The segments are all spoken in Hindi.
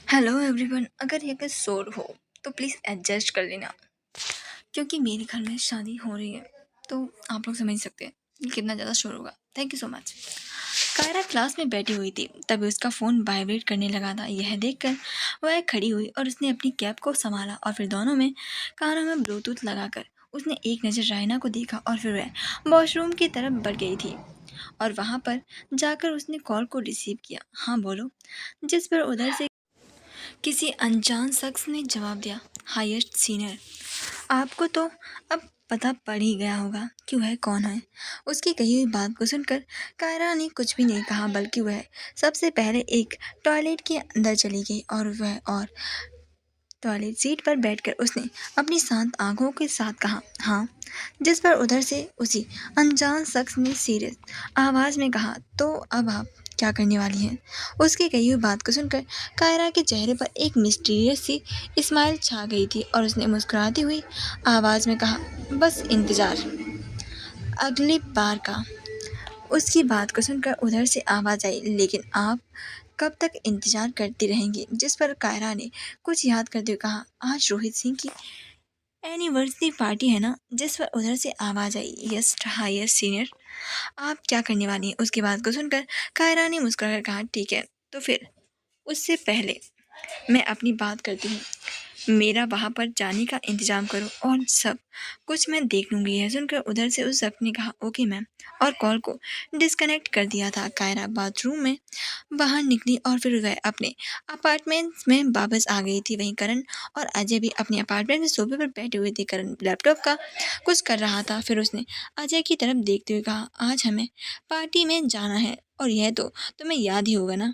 हेलो एवरीवन, अगर ये अगर शोर हो तो प्लीज़ एडजस्ट कर लेना, क्योंकि मेरे घर में शादी हो रही है। तो आप लोग समझ सकते हैं कि कितना ज़्यादा शोर होगा। Thank you so much. Kaira class में बैठी हुई थी, तभी उसका फ़ोन वाइब्रेट करने लगा था। यह देखकर वह खड़ी हुई और उसने अपनी कैप को संभाला और फिर दोनों में कानों में ब्लूटूथ लगाकर उसने एक नज़र रायना को देखा और फिर वह वॉशरूम की तरफ बढ़ गई थी और वहाँ पर जाकर उसने कॉल को रिसीव किया। हाँ बोलो। जिस पर उधर से किसी अनजान शख्स ने जवाब दिया, हाईएस्ट सीनियर। आपको तो अब पता पड़ ही गया होगा कि वह कौन है। उसकी कही हुई बात को सुनकर कायरा ने कुछ भी नहीं कहा, बल्कि वह सबसे पहले एक टॉयलेट के अंदर चली गई और टॉयलेट सीट पर बैठकर उसने अपनी शांत आंखों के साथ कहा, हाँ। जिस पर उधर से उसी अनजान शख्स ने सीरियस आवाज़ में कहा, तो अब आप क्या करने वाली हैं। उसकी कही हुई बात को सुनकर कायरा के चेहरे पर एक मिस्टीरियस सी स्माइल छा गई थी और उसने मुस्कुराती हुई आवाज़ में कहा, बस इंतज़ार अगली बार का। उसकी बात को सुनकर उधर से आवाज़ आई, लेकिन आप कब तक इंतज़ार करती रहेंगी। जिस पर कायरा ने कुछ याद करते हुए कहा, आज रोहित सिंह की एनिवर्सरी पार्टी है ना। जिस पर उधर से आवाज़ आई, यस हाईएस्ट सीनियर। आप क्या करने वाली हैं। उसकी बात को सुनकर कायरा ने मुस्कुराकर कहा, ठीक है, तो फिर उससे पहले मैं अपनी बात करती हूँ। मेरा वहाँ पर जाने का इंतज़ाम करो और सब कुछ मैं देख लूँगी। यह सुनकर उधर से उस शख्स ने कहा, ओके मैम, और कॉल को डिस्कनेक्ट कर दिया था। कायरा बाथरूम में बाहर निकली और फिर वह अपने अपार्टमेंट में वापस आ गई थी। वहीं करण और अजय भी अपने अपार्टमेंट में सोफे पर बैठे हुए थे। करण लैपटॉप का कुछ कर रहा था। फिर उसने अजय की तरफ देखते हुए कहा, आज हमें पार्टी में जाना है और यह तो तुम्हें याद ही होगा ना।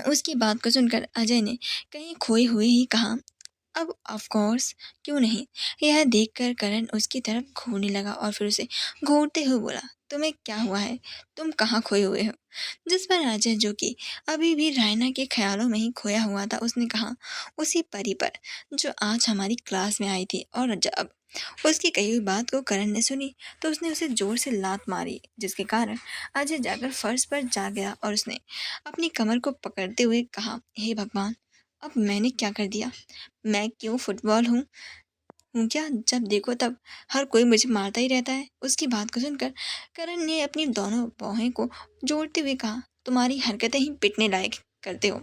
उसकी बात को सुनकर अजय ने कहीं खोए हुए ही कहा, अब ऑफ कोर्स, क्यों नहीं। यह देखकर करण उसकी तरफ घूरने लगा और फिर उसे घूरते हुए बोला, तुम्हें क्या हुआ है, तुम कहाँ खोए हुए हो। जिस पर अजय, जो कि अभी भी रायना के ख्यालों में ही खोया हुआ था, उसने कहा, उसी परी पर जो आज हमारी क्लास में आई थी। और जब उसकी कही हुई बात को करण ने सुनी तो उसने उसे जोर से लात मारी, जिसके कारण अजय जाकर फर्श पर जा गिरा और उसने अपनी कमर को पकड़ते हुए कहा, हे भगवान, अब मैंने क्या कर दिया। मैं क्यों फुटबॉल हूँ क्या, जब देखो तब हर कोई मुझे मारता ही रहता है। उसकी बात को सुनकर करण ने अपनी दोनों बाहें को जोड़ते हुए कहा, तुम्हारी हरकतें ही पिटने लायक करते हो।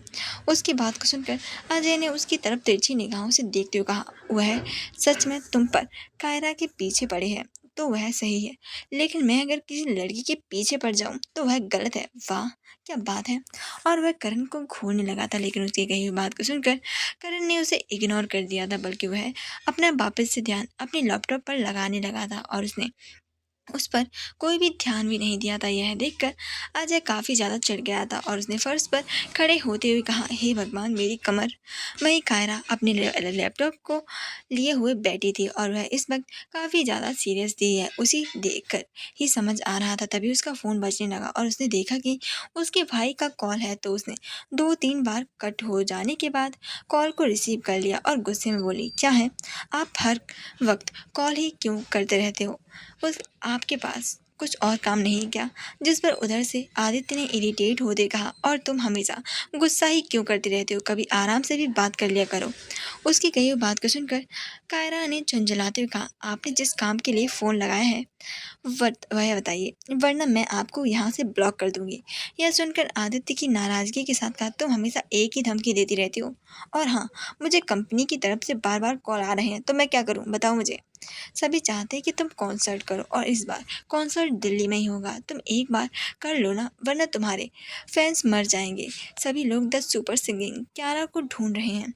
उसकी बात को सुनकर अजय ने उसकी तरफ तिरछी निगाहों से देखते हुए कहा, वह सच में तुम पर कायरा के पीछे पड़े हैं तो वह सही है, लेकिन मैं अगर किसी लड़की के पीछे पड़ जाऊं तो वह गलत है। वाह, क्या बात है। और वह करण को घूरने लगा था, लेकिन उसकी कही हुई बात को सुनकर करण ने उसे इग्नोर कर दिया था, बल्कि वह अपना वापस से ध्यान अपने लैपटॉप पर लगाने लगा था और उसने उस पर कोई भी ध्यान भी नहीं दिया था। यह देखकर अजय काफ़ी ज़्यादा चिढ़ गया था और उसने फर्श पर खड़े होते हुए कहा, हे भगवान, मेरी कमर। वहीं कायरा अपने लैपटॉप को लिए हुए बैठी थी और वह इस वक्त काफ़ी ज़्यादा सीरियस थी। यह उसी देखकर ही समझ आ रहा था। तभी उसका फ़ोन बजने लगा और उसने देखा कि उसके भाई का कॉल है, तो उसने 2-3 बार कट हो जाने के बाद कॉल को रिसीव कर लिया और गुस्से में बोली, क्या है, आप हर वक्त कॉल ही क्यों करते रहते हो। उस आपके पास कुछ और काम नहीं क्या। जिस पर उधर से आदित्य ने इरिटेट होते कहा, और तुम हमेशा गुस्सा ही क्यों करते रहते हो, कभी आराम से भी बात कर लिया करो। उसकी कही हुई बात को सुनकर कायरा ने झुंझलाते हुए कहा, आपने जिस काम के लिए फ़ोन लगाया है वह बताइए, वरना मैं आपको यहाँ से ब्लॉक कर दूंगी। यह सुनकर आदित्य की नाराज़गी के साथ कहा, तुम हमेशा एक ही धमकी देती रहती हो। और हाँ, मुझे कंपनी की तरफ से बार बार कॉल आ रहे हैं, तो मैं क्या करूँ बताओ मुझे। सभी चाहते हैं कि तुम कॉन्सर्ट करो और इस बार कॉन्सर्ट दिल्ली में ही होगा। तुम एक बार कर लो ना, वरना तुम्हारे फैंस मर जाएंगे। सभी लोग द सुपर सिंगिंग क्यारा को ढूंढ रहे हैं।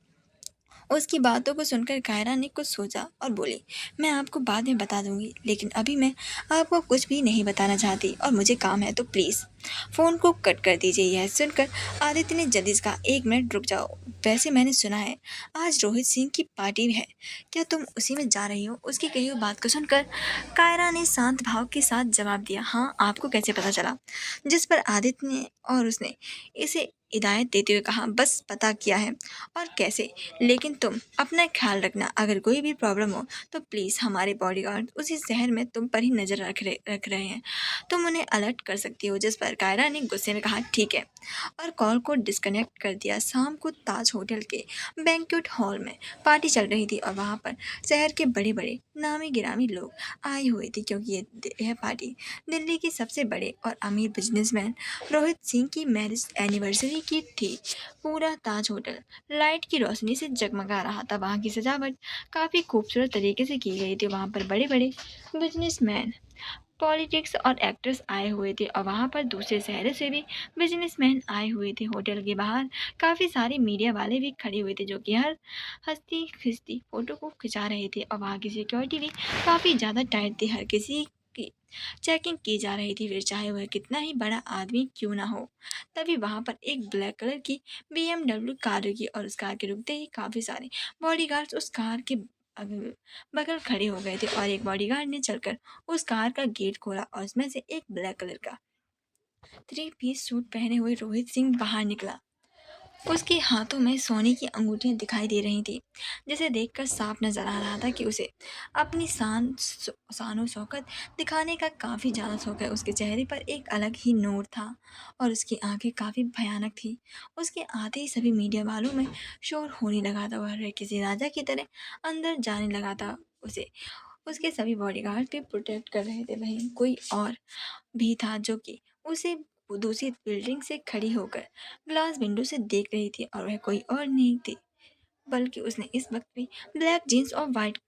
उसकी बातों को सुनकर कायरा ने कुछ सोचा और बोली, मैं आपको बाद में बता दूंगी, लेकिन अभी मैं आपको कुछ भी नहीं बताना चाहती और मुझे काम है, तो प्लीज़ फ़ोन को कट कर दीजिए। यह सुनकर आदित्य ने जल्दी से कहा, 1 मिनट रुक जाओ, वैसे मैंने सुना है आज रोहित सिंह की पार्टी है, क्या तुम उसी में जा रही हो। उसकी कही हुई बात को सुनकर कायरा ने शांत भाव के साथ जवाब दिया, हाँ, आपको कैसे पता चला। जिस पर आदित्य ने और उसने इसे हिदायत देते हुए कहा, बस पता किया है और कैसे, लेकिन तुम अपना ख्याल रखना। अगर कोई भी प्रॉब्लम हो तो प्लीज़ हमारे बॉडीगार्ड उसी शहर में तुम पर ही नज़र रख रहे हैं, तुम उन्हें अलर्ट कर सकती हो। जिस पर कायरा ने गुस्से में कहा, ठीक है, और कॉल को डिस्कनेक्ट कर दिया। शाम को ताज होटल के बैंक्वेट हॉल में पार्टी चल रही थी और वहाँ पर शहर के बड़े बड़े नामी गिरामी लोग आए हुए थे, क्योंकि यह पार्टी दिल्ली के सबसे बड़े और अमीर बिजनेसमैन रोहित सिंह की मैरिज एनिवर्सरी की थी। पूरा ताज होटल लाइट की रोशनी से जगमगा रहा था। वहाँ की सजावट काफ़ी खूबसूरत तरीके से की गई थी। वहाँ पर बड़े बड़े बिजनेसमैन, पॉलिटिक्स और एक्टर्स आए हुए थे और वहाँ पर दूसरे शहरों से भी बिजनेसमैन आए हुए थे। होटल के बाहर काफ़ी सारे मीडिया वाले भी खड़े हुए थे, जो कि हर हंसती खिंचती फोटो को खिंचा रहे थे। और वहाँ की सिक्योरिटी भी काफ़ी ज़्यादा टाइट थी, हर किसी की चेकिंग की जा रही थी, फिर चाहे वह कितना ही बड़ा आदमी क्यों ना हो। तभी वहाँ पर एक ब्लैक कलर की BMW कार रुकी और उस कार के रुकते ही काफ़ी सारे बॉडीगार्ड्स उस कार के अगल बगल खड़े हो गए थे और एक बॉडीगार्ड ने चलकर उस कार का गेट खोला और उसमें से एक ब्लैक कलर का 3 पीस सूट पहने हुए रोहित सिंह बाहर निकला। उसके हाथों में सोने की अंगूठियां दिखाई दे रही थी, जिसे देखकर साफ नजर आ रहा था कि उसे अपनी शानो शौकत दिखाने का काफ़ी ज़्यादा शौक है। उसके चेहरे पर एक अलग ही नूर था और उसकी आंखें काफ़ी भयानक थी। उसके आते ही सभी मीडिया वालों में शोर होने लगा था। वह किसी राजा की तरह अंदर जाने लगा था। उसे उसके सभी बॉडीगार्ड भी प्रोटेक्ट कर रहे थे। वहीं कोई और भी था जो कि उसे दूसरी बिल्डिंग से खड़ी होकर ग्लास विंडो से देख रही थी, और वह कोई और नहीं थी बल्कि उसने इस वक्त भी ब्लैक जीन्स और वाइट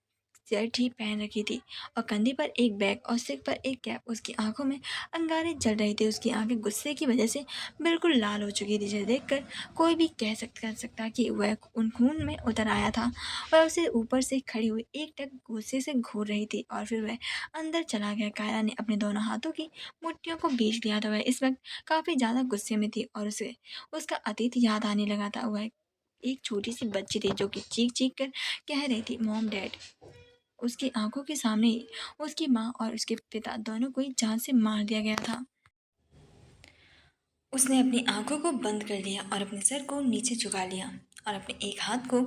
शर्ट ही पहन रखी थी और कंधे पर एक बैग और सिर पर एक कैप। उसकी आंखों में अंगारे जल रहे थे। उसकी आंखें गुस्से की वजह से बिल्कुल लाल हो चुकी थी, जिसे देखकर कोई भी कह सकता कि वह उन खून में उतर आया था। वह उसे ऊपर से खड़ी हुई एक टक गुस्से से घूर रही थी और फिर वह अंदर चला गया। कायरा ने अपने दोनों हाथों की मुट्ठियों को बीच लिया था। वह इस वक्त काफ़ी ज़्यादा गुस्से में थी और उसे उसका अतीत याद आने लगा था। वह एक छोटी सी बच्ची थी जो कि चीख चीख कर कह रही थी, मॉम डैड। उसकी आंखों के सामने ही उसकी माँ और उसके पिता दोनों को ही जान से मार दिया गया था। उसने अपनी आंखों को बंद कर लिया और अपने सर को नीचे झुका लिया और अपने एक हाथ को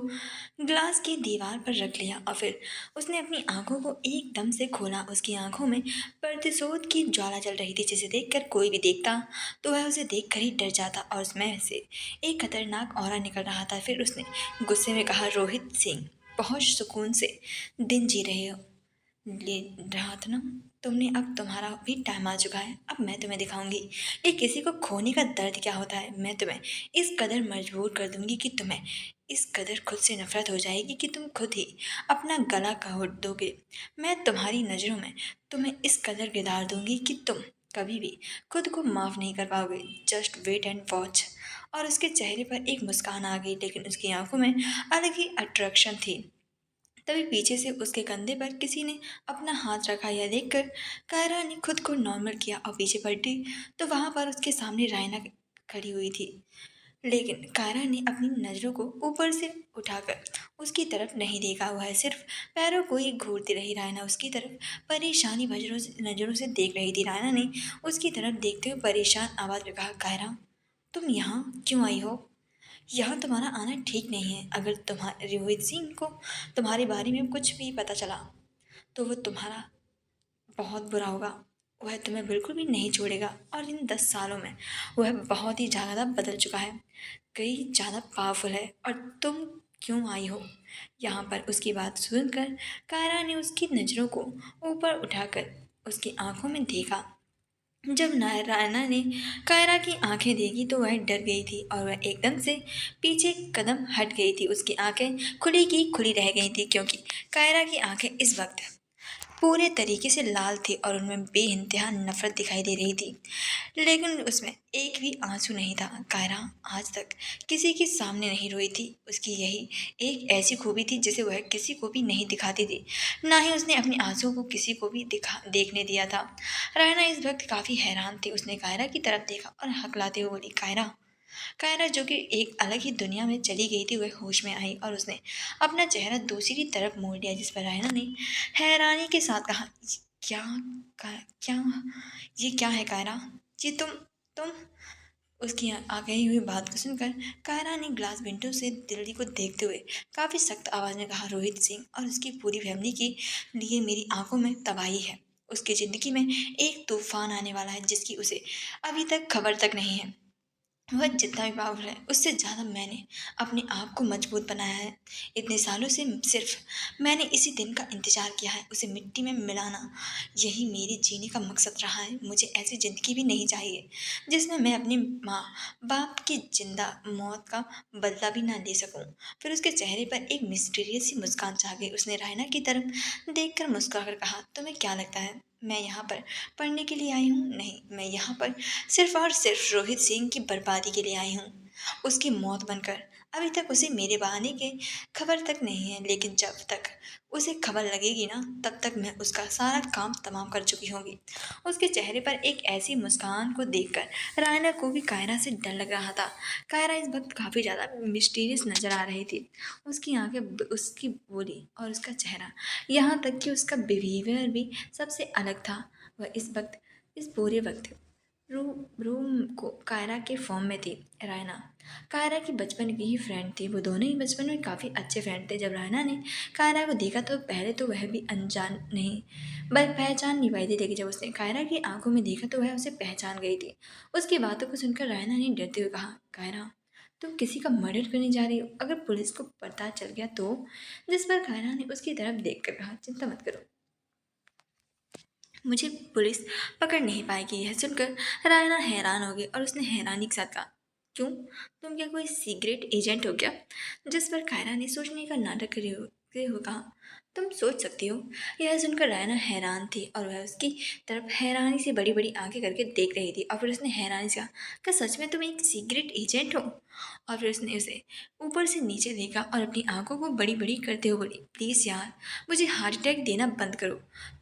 ग्लास की दीवार पर रख लिया और फिर उसने अपनी आंखों को एकदम से खोला। उसकी आंखों में प्रतिशोध की ज्वाला जल रही थी, जिसे देखकर कोई भी देखता तो वह उसे देखकर ही डर जाता और उसमें से एक खतरनाक ऑरा निकल रहा था। फिर उसने गुस्से में कहा, रोहित सिंह, बहुत सुकून से दिन जी रहे हो ले रहा था ना तुमने, अब तुम्हारा भी टाइम आ चुका है। अब मैं तुम्हें दिखाऊंगी कि किसी को खोने का दर्द क्या होता है। मैं तुम्हें इस कदर मजबूर कर दूंगी कि तुम्हें इस कदर खुद से नफरत हो जाएगी कि तुम खुद ही अपना गला घोट दोगे। मैं तुम्हारी नज़रों में तुम्हें इस कदर गिरार दूंगी कि तुम कभी भी खुद को माफ़ नहीं कर पाओगे। Just wait and watch. और उसके चेहरे पर एक मुस्कान आ गई, लेकिन उसकी आंखों में अलग ही अट्रैक्शन थी। तभी पीछे से उसके कंधे पर किसी ने अपना हाथ रखा। यह देखकर कायरा ने खुद को नॉर्मल किया और पीछे पलटी तो वहां पर उसके सामने रायना खड़ी हुई थी। लेकिन कायरा ने अपनी नज़रों को ऊपर से उठाकर उसकी तरफ नहीं देखा। वह सिर्फ पैरों को ही घूरती रही। रायना उसकी तरफ परेशानी नज़रों से देख रही थी। रायना ने उसकी तरफ देखते हुए परेशान आवाज़ में कहा, कायरा, तुम यहाँ क्यों आई हो? यहाँ तुम्हारा आना ठीक नहीं है। अगर तुम्हारे रोहित सिंह को तुम्हारे बारे में कुछ भी पता चला तो वो तुम्हारा बहुत बुरा होगा। वह तुम्हें बिल्कुल भी नहीं छोड़ेगा और इन 10 सालों में वह बहुत ही ज़्यादा बदल चुका है, कई ज़्यादा पावरफुल है। और तुम क्यों आई हो यहाँ पर? उसकी बात सुनकर कायरा ने उसकी नज़रों को ऊपर उठाकर उसकी आंखों में देखा। जब रायना ने कायरा की आंखें देखी तो वह डर गई थी और वह एकदम से पीछे कदम हट गई थी। उसकी आंखें खुली की खुली रह गई थी, क्योंकि कायरा की आंखें इस वक्त पूरे तरीके से लाल थी और उनमें बेइंतहा नफरत दिखाई दे रही थी, लेकिन उसमें एक भी आंसू नहीं था। कायरा आज तक किसी के सामने नहीं रोई थी। उसकी यही एक ऐसी खूबी थी जिसे वह किसी को भी नहीं दिखाती थी, ना ही उसने अपने आंसुओं को किसी को भी देखने दिया था। रायना इस वक्त काफ़ी हैरान थी। उसने कायरा की तरफ देखा और हकलाते हुए बोली, कायरा। कायरा, जो कि एक अलग ही दुनिया में चली गई थी, वह होश में आई और उसने अपना चेहरा दूसरी तरफ मोड़ लिया, जिस पर रायना ने हैरानी के साथ कहा, क्या क्या ये क्या है कायरा? ये तुम उसकी आ गई हुई बात को सुनकर कायरा ने ग्लास विंडो से दिल्ली को देखते हुए काफी सख्त आवाज में कहा, रोहित सिंह और उसकी पूरी फैमिली के लिए मेरी आंखों में तबाही है। उसकी जिंदगी में एक तूफान आने वाला है जिसकी उसे अभी तक खबर तक नहीं है। वह जितना भी पावरफुल है उससे ज़्यादा मैंने अपने आप को मजबूत बनाया है। इतने सालों से सिर्फ मैंने इसी दिन का इंतजार किया है, उसे मिट्टी में मिलाना। यही मेरे जीने का मकसद रहा है। मुझे ऐसी ज़िंदगी भी नहीं चाहिए जिसमें मैं अपनी माँ बाप की जिंदा मौत का बदला भी ना ले सकूं। फिर उसके चेहरे पर एक मिस्टीरियस सी मुस्कान छा गई। उसने रायना की तरफ देखकर मुस्कुराकर कहा, तुम्हें क्या लगता है मैं यहाँ पर पढ़ने के लिए आई हूँ? नहीं, मैं यहाँ पर सिर्फ और सिर्फ रोहित सिंह की बर्बादी के लिए आई हूँ, उसकी मौत बनकर। अभी तक उसे मेरे बहाने की खबर तक नहीं है, लेकिन जब तक उसे खबर लगेगी ना तब तक मैं उसका सारा काम तमाम कर चुकी होंगी। उसके चेहरे पर एक ऐसी मुस्कान को देखकर रायना को भी कायरा से डर लग रहा था। कायरा इस वक्त काफ़ी ज़्यादा मिस्टीरियस नजर आ रही थी। उसकी आंखें, उसकी बोली और उसका चेहरा, यहाँ तक कि उसका बिहेवियर भी सबसे अलग था। वह इस वक्त, इस पूरे वक्त रूम को कायरा के फॉर्म में थी। रायना कायरा की बचपन की ही फ्रेंड थी। वो दोनों ही बचपन में काफ़ी अच्छे फ्रेंड थे। जब रायना ने कायरा को देखा तो पहले तो वह भी अनजान नहीं, बस पहचान नहीं पाई थी, लेकिन जब उसने कायरा की आंखों में देखा तो वह उसे पहचान गई थी। उसकी बातों को सुनकर रायना ने डरते हुए कहा, कायरा तुम किसी का मर्डर करने जा रही हो? अगर पुलिस को पता चल गया तो? जिस पर कायरा ने उसकी तरफ देखकर कहा, चिंता मत करो, मुझे पुलिस पकड़ नहीं पाएगी। यह सुनकर रायना हैरान हो गई और उसने हैरानी के साथ कहा, क्यों, तुम क्या कोई सीक्रेट एजेंट हो क्या? जिस पर कायरा ने सोचने का नाटक करते हुए कहा, तुम सोच सकती हो। यह सुनकर रायना हैरान थी और वह उसकी तरफ हैरानी से बड़ी बड़ी आंखें करके देख रही थी। और फिर उसने हैरानी से कहा, क्या सच में तुम एक सीक्रेट एजेंट हो? और फिर उसने उसे ऊपर से नीचे देखा और अपनी आंखों को बड़ी बड़ी करते हुए बोली, प्लीज़ यार, मुझे हार्ट अटैक देना बंद करो।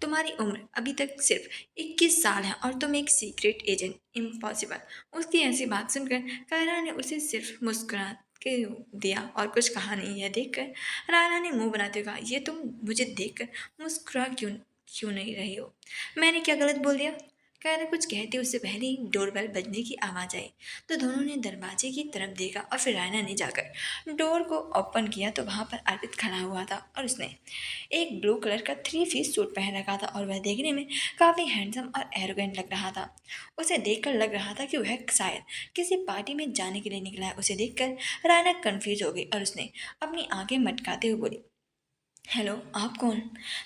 तुम्हारी उम्र अभी तक सिर्फ 21 साल है और तुम एक सीक्रेट एजेंट, इम्पॉसिबल। उसकी ऐसी बात सुनकर कायरा ने उसे सिर्फ मुस्कुरा के दिया और कुछ कहा नहीं। यह देखकर रायना ने मुंह बनाते हुए कहा, ये तुम मुझे देखकर मुस्कुरा क्यों क्यों नहीं रही हो? मैंने क्या गलत बोल दिया? कायरा कुछ कहते उससे पहले ही डोरबेल बजने की आवाज़ आई। तो दोनों ने दरवाजे की तरफ देखा और फिर रायना ने जाकर डोर को ओपन किया तो वहाँ पर अर्पित खड़ा हुआ था और उसने एक ब्लू कलर का 3 पीस सूट पहन रखा था और वह देखने में काफ़ी हैंडसम और एरोगेंट लग रहा था। उसे देखकर लग रहा था कि वह शायद किसी पार्टी में जाने के लिए निकला है। उसे देखकर रायना कंफ्यूज हो गई और उसने अपनी आंखें मटकाते हुए बोली, हेलो, आप कौन?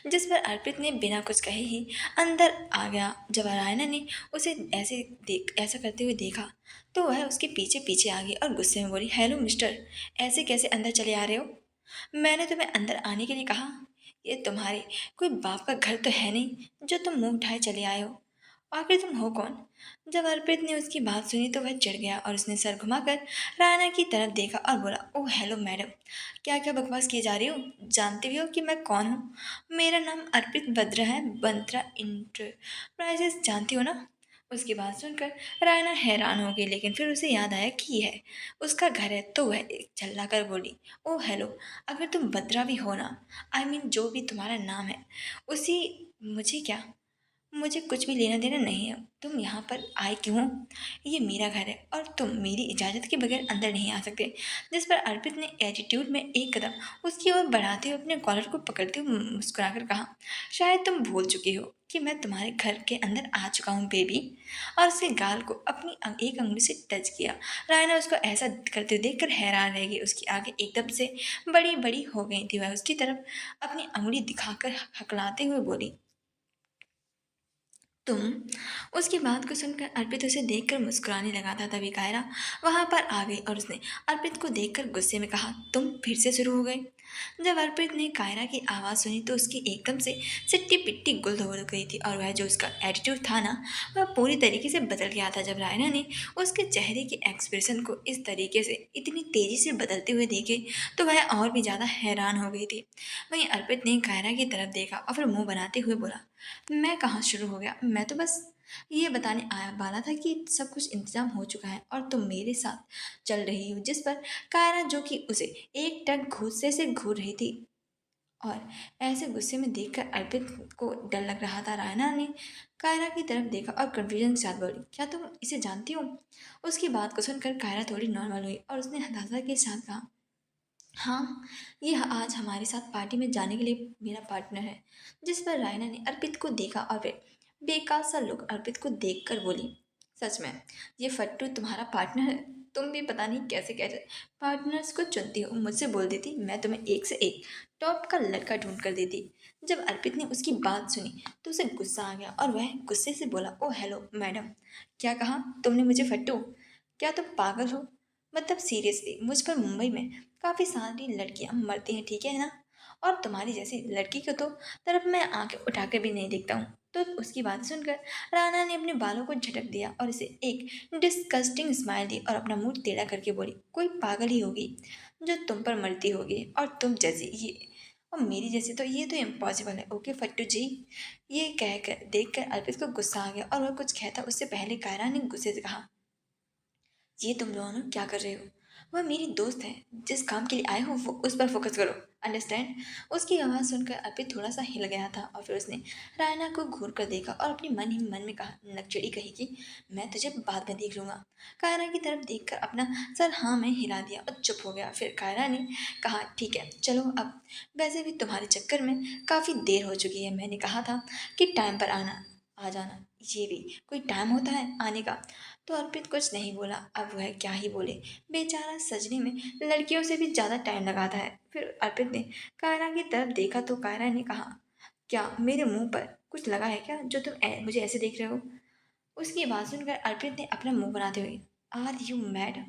जिस पर अर्पित ने बिना कुछ कहे ही अंदर आ गया। जब रायना ने उसे ऐसा करते हुए देखा तो वह उसके पीछे पीछे आ गई और गुस्से में बोली, हेलो मिस्टर, ऐसे कैसे अंदर चले आ रहे हो? मैंने तुम्हें अंदर आने के लिए कहा। ये तुम्हारे कोई बाप का घर तो है नहीं जो तुम मुंह उठाए चले आए हो। आखिर तुम हो कौन? जब अर्पित ने उसकी बात सुनी तो वह चिढ़ गया और उसने सर घुमाकर रायना की तरफ देखा और बोला, ओह हेलो मैडम, क्या क्या बकवास किए जा रही हो? जानती भी हो कि मैं कौन हूँ? मेरा नाम अर्पित बत्रा है, बंत्रा इंटरप्राइजेस, जानती हो ना? उसकी बात सुनकर रायना हैरान हो गई, लेकिन फिर उसे याद आया कि यह उसका घर है तो वह चिल्ला कर बोली, ओह हेलो, अगर तुम बत्रा भी हो ना, आई मीन जो भी तुम्हारा नाम है उसी, मुझे क्या, मुझे कुछ भी लेना देना नहीं है। तुम यहाँ पर आए क्यों हो? ये मेरा घर है और तुम मेरी इजाज़त के बगैर अंदर नहीं आ सकते। जिस पर अर्पित ने एटीट्यूड में एक कदम उसकी ओर बढ़ाते हुए अपने कॉलर को पकड़ते हुए मुस्कुराकर कहा, शायद तुम भूल चुकी हो कि मैं तुम्हारे घर के अंदर आ चुका हूँ बेबी। और उसके गाल को अपनी एक अंगुली से टच किया। रायना उसको ऐसा करते हुए देखकर हैरान रह गई। उसकी आंखें एकदम से बड़ी बड़ी हो गई थी। वह उसकी तरफ अपनी अंगुली दिखाकर हकलाते हुए बोली, तुम? उसकी बात को सुनकर अर्पित उसे देखकर मुस्कुराने लगा था। तभी कायरा वहां पर आ गई और उसने अर्पित को देखकर गुस्से में कहा, तुम फिर से शुरू हो गए? जब अर्पित ने कायरा की आवाज़ सुनी तो उसकी एकदम से सिट्टी पिट्टी गुल हो गई थी और वह जो उसका एटीट्यूड था ना, वह पूरी तरीके से बदल गया था। जब रायना ने उसके चेहरे के एक्सप्रेशन को इस तरीके से इतनी तेज़ी से बदलते हुए देखे तो वह और भी ज़्यादा हैरान हो गई थी। वहीं अर्पित ने कायरा की तरफ देखा और फिर मुंह बनाते हुए बोला, मैं कहाँ शुरू हो गया, मैं तो बस ये बताने आया वाला था कि सब कुछ इंतजाम हो चुका है और तुम मेरे साथ चल रही हो। जिस पर कायरा, जो कि उसे एक टक गुस्से से घूर रही थी, और ऐसे गुस्से में देखकर अर्पित को डर लग रहा था। रायना ने कायरा की तरफ देखा और कंफ्यूजन के साथ बोली, क्या तुम इसे जानती हो? उसकी बात को सुनकर कायरा थोड़ी नॉर्मल हुई और उसने हताशा के साथ कहा, हाँ, ये आज हमारे साथ पार्टी में जाने के लिए मेरा पार्टनर है। जिस पर रायना ने अर्पित को देखा और फिर बेकार सा लुक अर्पित को देखकर बोली, सच में ये फट्टू तुम्हारा पार्टनर है? तुम भी पता नहीं कैसे कैसे पार्टनर्स को चुनती हो। मुझसे बोल देती, मैं तुम्हें एक से एक टॉप का लड़का ढूंढ कर देती। जब अर्पित ने उसकी बात सुनी तो उसे गुस्सा आ गया और वह गुस्से से बोला, ओ हेलो मैडम, क्या कहा तुमने मुझे फट्टू? क्या तुम पागल हो? मतलब सीरियसली, मुझ पर मुंबई में काफ़ी सारी लड़कियां मरती हैं, ठीक है ना? और तुम्हारी जैसी लड़की को तो तरफ मैं आंखें उठा कर भी नहीं देखता हूँ। तो उसकी बात सुनकर राना ने अपने बालों को झटक दिया और इसे एक डिस्कस्टिंग स्माइल दी और अपना मुंह टेढ़ा करके बोली, कोई पागल ही होगी जो तुम पर मरती होगी, और तुम जैसी ये और मेरी जैसी तो ये तो इम्पॉसिबल है। ओके फट्टू जी। ये कहकर देखकर अर्पित को गुस्सा आ गया और वह कुछ कहता उससे पहले कायरा ने गुस्से से कहा, ये तुम दोनों क्या कर रहे हो? वह मेरी दोस्त है, जिस काम के लिए आए हो वो उस पर फोकस करो, अंडरस्टैंड? उसकी आवाज़ सुनकर अर्पित थोड़ा सा हिल गया था और फिर उसने रायना को घूर कर देखा और अपने मन ही मन में कहा, नकचड़ी कहेगी, मैं तुझे बाद में देख लूंगा। कायरा की तरफ देखकर अपना सर हाँ में हिला दिया और चुप हो गया। फिर कायरा ने कहा, ठीक है चलो अब, वैसे भी तुम्हारे चक्कर में काफ़ी देर हो चुकी है। मैंने कहा था कि टाइम पर आना, आ जाना। ये भी कोई टाइम होता है आने का? तो अर्पित कुछ नहीं बोला। अब वह क्या ही बोले, बेचारा सजने में लड़कियों से भी ज़्यादा टाइम लगाता है। फिर अर्पित ने कायरा की तरफ देखा तो कायरा ने कहा, क्या मेरे मुंह पर कुछ लगा है क्या जो तुम मुझे ऐसे देख रहे हो? उसकी बात सुनकर अर्पित ने अपना मुंह बनाते हुए, आर यू मैड?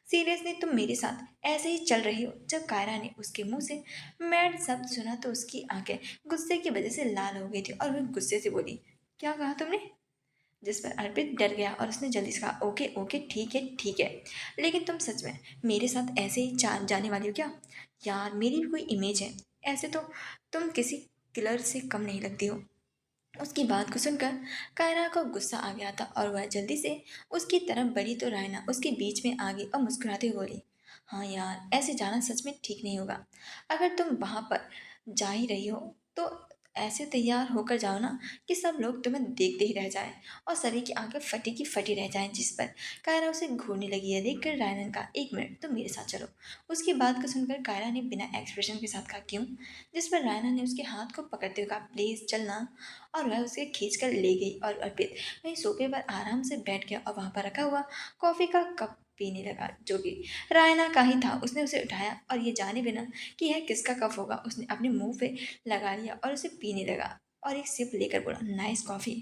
सीरियसली तुम मेरे साथ ऐसे ही चल रही हो? जब कायरा ने उसके मुंह से मैड शब्द सुना तो उसकी आंखें गुस्से की वजह से लाल हो गई थी और वह गुस्से से बोली, क्या कहा तुमने? जिस पर अर्पित डर गया और उसने जल्दी से कहा, ओके ओके ठीक है ठीक है, लेकिन तुम सच में मेरे साथ ऐसे ही जाने वाली हो क्या? यार मेरी भी कोई इमेज है, ऐसे तो तुम किसी किलर से कम नहीं लगती हो। उसकी बात को सुनकर कायरा को गुस्सा आ गया था और वह जल्दी से उसकी तरफ बढ़ी तो रायना उसके बीच में आ गई और मुस्कुराते हुए बोली, हाँ यार ऐसे जाना सच में ठीक नहीं होगा। अगर तुम वहाँ पर जा ही रही हो तो ऐसे तैयार होकर जाओ ना कि सब लोग तुम्हें देखते ही रह जाएं और सभी की आंखें फटी की फटी रह जाएं। जिस पर कायरा उसे घूरने लगी है देखकर रायना का, एक मिनट तुम मेरे साथ चलो। उसकी बात को सुनकर कायरा ने बिना एक्सप्रेशन के साथ कहा, क्यों? जिस पर रायना ने उसके हाथ को पकड़ते हुए कहा, प्लीज चलना। और वह उसे खींच कर ले गई और अर्पित वहीं सोफे पर आराम से बैठ गया और वहां पर रखा हुआ कॉफी का कप पीने लगा, जो कि रायना का ही था। उसने उसे उठाया और ये जाने बिना कि यह किसका कप होगा उसने अपने मुंह पे लगा लिया और उसे पीने लगा और एक सिप लेकर बोला, नाइस कॉफी।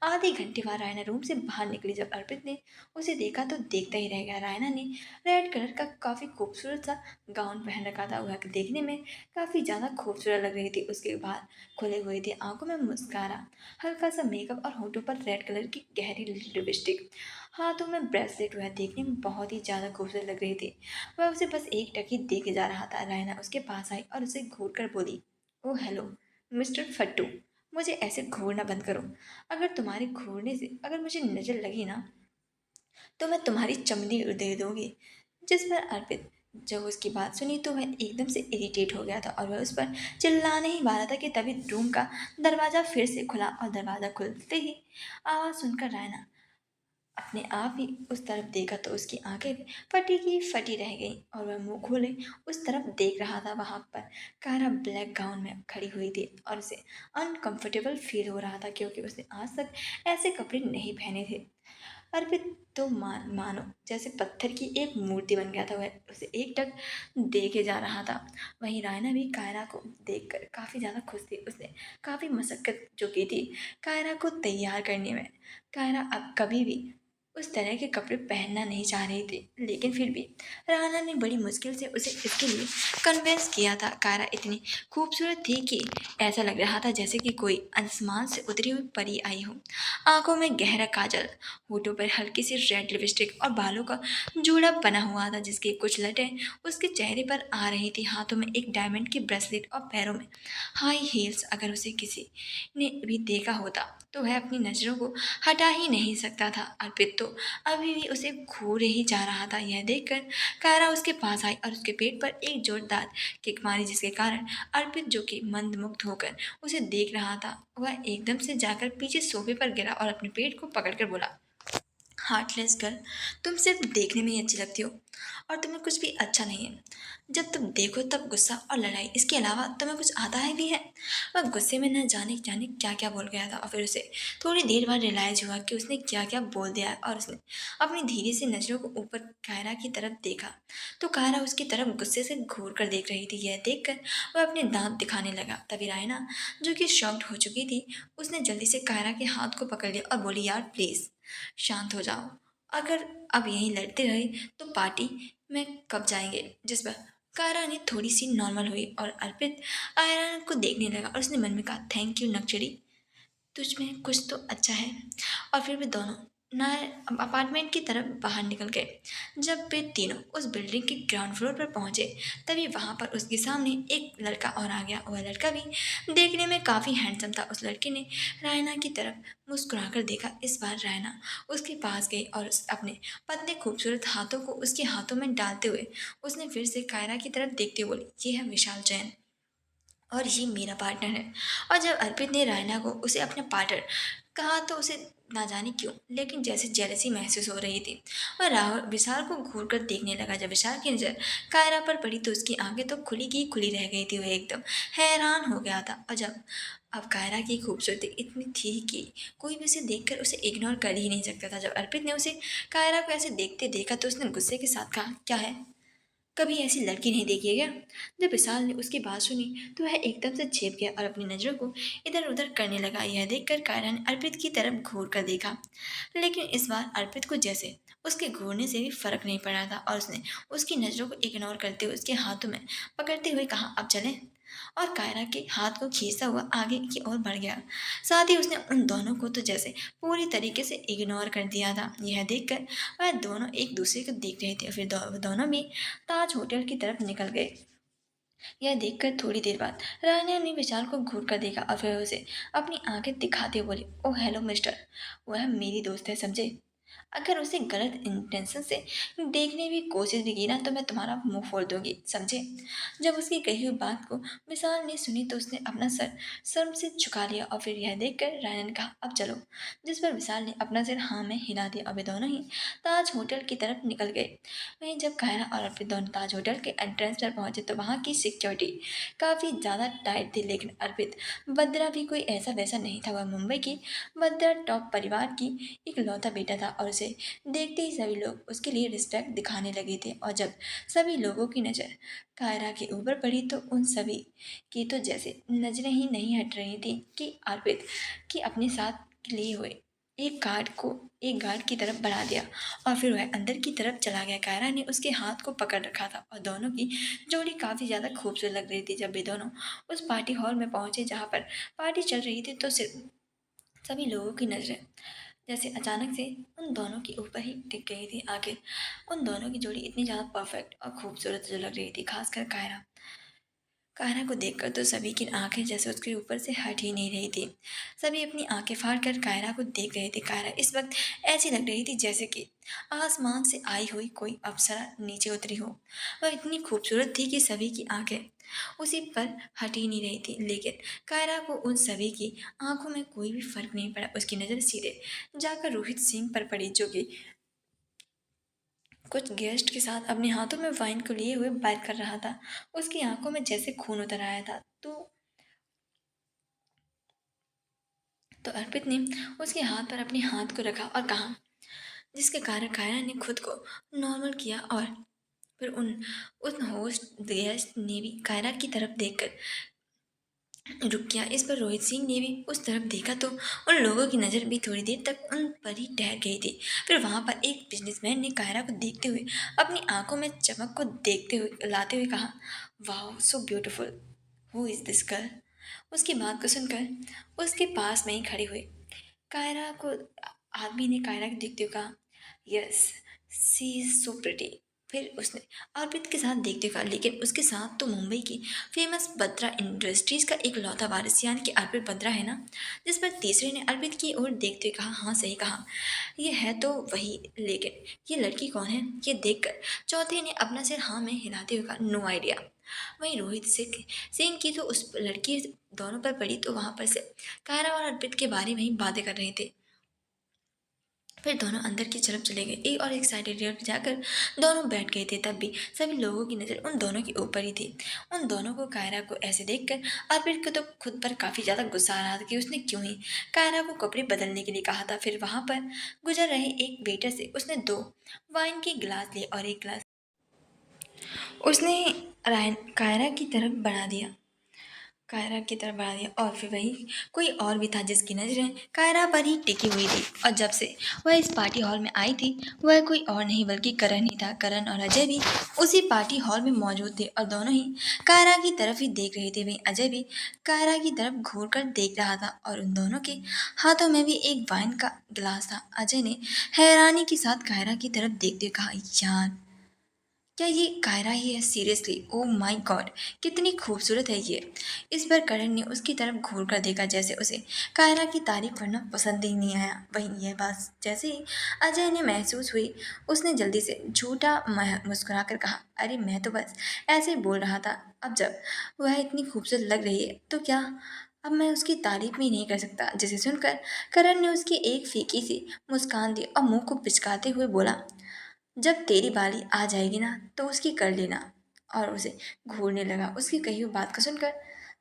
आधे घंटे बाद रायना रूम से बाहर निकली। जब अर्पित ने उसे देखा तो देखता ही रह गया। रायना ने रेड कलर का काफी खूबसूरत सा गाउन पहन रखा था। वह देखने में काफी ज्यादा खूबसूरत लग रही थी। उसके बाल खुले हुए थे, आंखों में मुस्कारा, हल्का सा मेकअप और होठों पर रेड कलर की गहरी लिपस्टिक, हाथों में ब्रेसलेट। वह देखने में बहुत ही ज़्यादा खूबसूरत लग रही थी। वह उसे बस एक टक देखे जा रहा था। रायना उसके पास आई और उसे घूर कर बोली, ओ हेलो मिस्टर फट्टू, मुझे ऐसे घूरना बंद करो। अगर तुम्हारे घूरने से अगर मुझे नज़र लगी ना तो मैं तुम्हारी चमड़ी दे दूंगी। जिस पर अर्पित जब उसकी बात सुनी तो वह एकदम से इरिटेट हो गया था और वह उस पर चिल्लाने ही वाला था कि तभी रूम का दरवाज़ा फिर से खुला और दरवाज़ा खुलते ही आवाज़ सुनकर रायना अपने आप ही उस तरफ देखा तो उसकी आंखें फटी की फटी रह गईं और वह मुंह खोले उस तरफ देख रहा था। वहां पर कारा ब्लैक गाउन में खड़ी हुई थी और उसे अनकंफर्टेबल फील हो रहा था क्योंकि उसने आज तक ऐसे कपड़े नहीं पहने थे। अर्पित तो मानो जैसे पत्थर की एक मूर्ति बन गया था। वह उसे एक टक देखे जा रहा था। वहीं रायना भी कायरा को देखकर काफ़ी ज़्यादा खुश थी। उसने काफ़ी मशक्क़त जो की थी कायरा को तैयार करने में। कायरा अब कभी भी उस तरह के कपड़े पहनना नहीं चाह रही थी, लेकिन फिर भी राना ने बड़ी मुश्किल से उसे इसके लिए कन्विंस किया था। कायरा इतनी खूबसूरत थी कि ऐसा लग रहा था जैसे कि कोई आसमान से उतरी हुई परी आई हो। आंखों में गहरा काजल, होठों पर हल्की सी रेड लिपस्टिक और बालों का जूड़ा बना हुआ था जिसकी कुछ लटें उसके चेहरे पर आ रही थी। हाथों में एक डायमंड की ब्रेसलेट और पैरों में हाई हील्स। अगर उसे किसी ने भी देखा होता तो वह अपनी नज़रों को हटा ही नहीं सकता था। अर्पित तो तो अभी भी उसे घूरे ही जा रहा था। यह देखकर कायरा उसके पास आई और उसके पेट पर एक जोरदार किक मारी, जिसके कारण अर्पित, जो कि मंदमुग्ध होकर उसे देख रहा था, वह एकदम से जाकर पीछे सोफे पर गिरा और अपने पेट को पकड़कर बोला, हार्टलेस गर्ल, तुम सिर्फ देखने में ही अच्छी लगती हो और तुम्हें कुछ भी अच्छा नहीं है। जब तुम देखो तब गुस्सा और लड़ाई, इसके अलावा तुम्हें कुछ आता है भी है। वह गुस्से में न जाने जाने क्या क्या बोल गया था और फिर उसे थोड़ी देर बाद रियलाइज हुआ कि उसने क्या क्या बोल दिया है, और उसने अपनी धीरे से नजरों को ऊपर कायरा की तरफ देखा तो कायरा उसकी तरफ गुस्से से घूर कर देख रही थी। यह देखकर वह अपने दांत दिखाने लगा। तभी रायना, जो कि शॉक्ड हो चुकी थी, उसने जल्दी से कायरा के हाथ को पकड़ लिया और बोली, यार प्लीज शांत हो जाओ। अगर अब यहीं लड़ते रहे तो पार्टी में कब जाएंगे। जिस पर कायरा ने थोड़ी सी नॉर्मल हुई और अर्पित आयरन को देखने लगा और उसने मन में कहा, थैंक यू नक्चरी, तुझ में कुछ तो अच्छा है। और फिर वे दोनों नए अपार्टमेंट की तरफ बाहर निकल गए। जब वे तीनों उस बिल्डिंग के ग्राउंड फ्लोर पर पहुंचे तभी वहां पर उसके सामने एक लड़का और आ गया। वह लड़का भी देखने में काफ़ी हैंडसम था। उस लड़के ने रायना की तरफ मुस्कुराकर देखा। इस बार रायना उसके पास गई और अपने पतले खूबसूरत हाथों को उसके हाथों में डालते हुए उसने फिर से कायरा की तरफ देखते हुए बोली, ये है विशाल जैन और ये मेरा पार्टनर है। और जब अर्पित ने रायना को उसे अपना पार्टनर कहा तो उसे ना जाने क्यों लेकिन जैसे जेलसी महसूस हो रही थी। और राहुल विशाल को घूर कर देखने लगा। जब विशाल की नज़र कायरा पर पड़ी तो उसकी आंखें तो खुली की खुली रह गई थी। वह एकदम हैरान हो गया था। और जब अब कायरा की खूबसूरती इतनी थी कि कोई भी उसे देखकर उसे इग्नोर कर ही नहीं सकता था। जब अर्पित ने उसे कायरा को ऐसे देखते देखा तो उसने गुस्से के साथ कहा, क्या है, कभी ऐसी लड़की नहीं देखी है क्या। जब विशाल ने उसकी बात सुनी तो वह एकदम से छिप गया और अपनी नज़रों को इधर उधर करने लगा। यह देखकर कायरा ने अर्पित की तरफ घूर कर देखा, लेकिन इस बार अर्पित को जैसे उसके घूरने से भी फर्क नहीं पड़ा था और उसने उसकी नज़रों को इग्नोर करते हुए उसके हाथों में पकड़ते हुए कहा, अब चलें। और कायरा के हाथ को खींचता हुआ आगे की ओर बढ़ गया। साथ ही उसने उन दोनों को तो जैसे पूरी तरीके से इग्नोर कर दिया था। यह देखकर वह दोनों एक दूसरे को देख रहे थे। फिर दोनों भी ताज होटल की तरफ निकल गए। यह देखकर थोड़ी देर बाद रानी ने विशाल को घूर कर देखा और फिर उसे अपनी आंखें दिखाते हुए बोली, ओह हेलो मिस्टर, वह मेरी दोस्त है समझे। अगर उसे गलत इंटेंशन से देखने की कोशिश भी की ना तो मैं तुम्हारा मुंह फोड़ दूंगी समझे। जब उसकी कही हुई बात को विशाल ने सुनी तो उसने अपना सर शर्म से झुका लिया और फिर यह देखकर रायना ने कहा, अब चलो। जिस पर विशाल ने अपना सिर हाँ में हिला दिया और वे दोनों ही ताज होटल की तरफ निकल गए। वहीं जब कायरा और अर्पित दोनों ताज होटल के एंट्रेंस पर पहुंचे तो वहां की सिक्योरिटी काफ़ी ज़्यादा टाइट थी, लेकिन अर्पित बद्रा भी कोई ऐसा वैसा नहीं था। वह मुंबई की बद्रा टॉप परिवार की इकलौता बेटा था और उसे देखते ही सभी लोग उसके लिए रिस्पेक्ट दिखाने लगे थे। और जब सभी लोगों की नज़र कायरा के ऊपर पड़ी तो उन सभी की तो जैसे नजरें ही नहीं हट रही थी कि अर्पित की अपने साथ लिए हुए एक गार्ड की तरफ बढ़ा दिया और फिर वह अंदर की तरफ चला गया। कायरा ने उसके हाथ को पकड़ रखा था और दोनों की जोड़ी काफ़ी ज़्यादा खूबसूरत लग रही थी। जब वे दोनों उस पार्टी हॉल में पहुंचे जहाँ पर पार्टी चल रही थी तो सिर्फ सभी लोगों की नज़रें जैसे अचानक से उन दोनों के ऊपर ही टिक गई थी। आखिर उन दोनों की जोड़ी इतनी ज़्यादा परफेक्ट और खूबसूरत जो लग रही थी, खासकर कायरा। कायरा को देखकर तो सभी की आंखें जैसे उसके ऊपर से हट ही नहीं रही थी। सभी अपनी आंखें फाड़ कर कायरा को देख रहे थे। कायरा इस वक्त ऐसी लग रही थी जैसे कि आसमान से आई हुई कोई अप्सरा नीचे उतरी हो। वह इतनी खूबसूरत थी कि सभी की आंखें उसी पर हट ही नहीं रही थी। लेकिन कायरा को उन सभी की आंखों में कोई भी फर्क नहीं पड़ा। उसकी नज़र सीधे जाकर रोहित सिंह पर पड़ी, जो कि कुछ गेस्ट के साथ अपने हाथों में वाइन को लिए हुए बात कर रहा था। उसकी आंखों में जैसे खून उतर आया था। तो अर्पित ने उसके हाथ पर अपने हाथ को रखा और कहा, जिसके कारण कायरा ने खुद को नॉर्मल किया। और फिर उन होस्ट गेस्ट ने भी कायरा की तरफ देखकर रुक गया। इस पर रोहित सिंह ने भी उस तरफ देखा तो उन लोगों की नज़र भी थोड़ी देर तक उन पर ही ठहर गई थी। फिर वहां पर एक बिजनेसमैन ने कायरा को देखते हुए अपनी आंखों में चमक को देखते हुए लाते हुए कहा, वाह so beautiful, who is this girl. उसकी बात को सुनकर उसके पास में ही खड़े हुए कायरा को आदमी ने कायरा को देखते हुए कहा, yes she is so pretty. फिर उसने अर्पित के साथ देखते कहा, लेकिन उसके साथ तो मुंबई की फेमस बत्रा इंडस्ट्रीज का एक लौता वारिस यानी कि अर्पित बत्रा है ना। जिस पर तीसरे ने अर्पित की ओर देखते हुए कहा, हाँ सही कहा, ये है तो वही, लेकिन ये लड़की कौन है? ये देखकर चौथे ने अपना सिर हाँ में हिलाते हुए कहा, नो आइडिया। वहीं रोहित सिंह की तो उस लड़की दोनों पर पड़ी तो वहां पर से कायरा और अर्पित के बारे में ही बातें कर रहे थे। फिर दोनों अंदर की तरफ चले गए। एक और एक साइड एरिया पर जाकर दोनों बैठ गए थे। तब भी सभी लोगों की नज़र उन दोनों के ऊपर ही थी। उन दोनों को कायरा को ऐसे देखकर अर्पित को तो खुद पर काफ़ी ज़्यादा गुस्सा आ रहा था कि उसने क्यों ही कायरा को कपड़े बदलने के लिए कहा था। फिर वहाँ पर गुजर रहे एक वेटर से उसने दो वाइन के गिलास लिए और एक गिलास उसने कायरा की तरफ बढ़ा दिया। कायरा की तरफ बढ़ा दिया और फिर वही कोई और भी था जिसकी नज़रें कायरा पर ही टिकी हुई थी। और जब से वह इस पार्टी हॉल में आई थी वह कोई और नहीं बल्कि करण ही था। करण और अजय भी उसी पार्टी हॉल में मौजूद थे और दोनों ही कायरा की तरफ ही देख रहे थे। वहीं अजय भी कायरा की तरफ घूर कर देख रहा था और उन दोनों के हाथों में भी एक वाइन का गिलास था। अजय ने हैरानी के साथ कायरा की तरफ देखते हुए कहा, यार क्या ये कायरा ही है? सीरियसली ओ माय गॉड, कितनी खूबसूरत है ये। इस पर करण ने उसकी तरफ घूर कर देखा जैसे उसे कायरा की तारीफ करना पसंद ही नहीं आया। वहीं यह बात जैसे ही अजय ने महसूस हुई उसने जल्दी से झूठा मुस्कुराकर कहा, अरे मैं तो बस ऐसे ही बोल रहा था। अब जब वह इतनी खूबसूरत लग रही है तो क्या अब मैं उसकी तारीफ भी नहीं कर सकता? जिसे सुनकर करण ने उसकी एक फीकी सी मुस्कान दी और मुंह को पिचकाते हुए बोला, जब तेरी बारी आ जाएगी ना तो उसकी कर लेना। और उसे घूरने लगा। उसकी कही हुई बात को सुनकर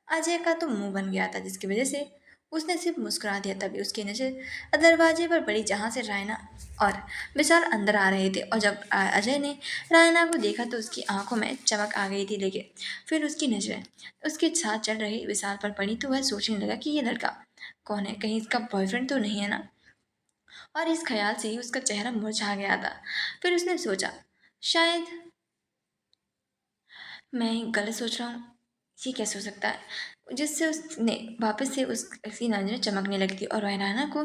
अजय का तो मुंह बन गया था जिसकी वजह से उसने सिर्फ मुस्कुरा दिया। तभी उसकी नजर दरवाजे पर पड़ी जहां से रायना और विशाल अंदर आ रहे थे। और जब अजय ने रायना को देखा तो उसकी आंखों में चमक आ गई थी। लेकिन फिर उसकी नजरें उसके साथ चल रहे विशाल पर पड़ी तो वह सोचने लगा कि ये लड़का कौन है, कहीं इसका बॉयफ्रेंड तो नहीं है ना। और इस ख्याल से ही उसका चेहरा मुरझा गया था। फिर उसने सोचा, शायद मैं गलत सोच रहा हूँ, ये कैसे हो सकता है। जिससे उसने वापस से उसकी नजरें चमकने लगी थी और वह रायना को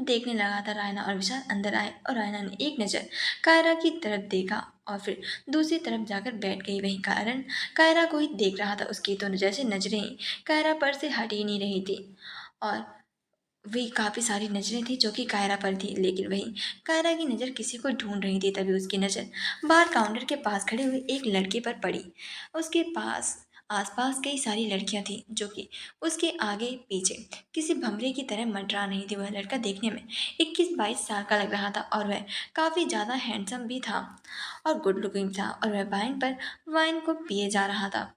देखने लगा था। रायना और विशाल अंदर आए और रायना ने एक नज़र कायरा की तरफ देखा और फिर दूसरी तरफ जाकर बैठ गई। वहीं कारण कायरा को ही देख रहा था। उसकी तो जैसे नजरें ही कायरा पर से हट ही नहीं रही थी और वही काफ़ी सारी नज़रें थी जो कि कायरा पर थी। लेकिन वही कायरा की नज़र किसी को ढूंढ रही थी। तभी उसकी नज़र बाहर काउंटर के पास खड़े हुए एक लड़के पर पड़ी। उसके पास आसपास कई सारी लड़कियां थीं जो कि उसके आगे पीछे किसी भंवरे की तरह मंडरा रही थी। वह लड़का देखने में 21-22 साल का लग रहा था और वह काफ़ी ज़्यादा हैंडसम भी था और गुड लुकिंग था और वह वाइन पर वाइन को पिए जा रहा था।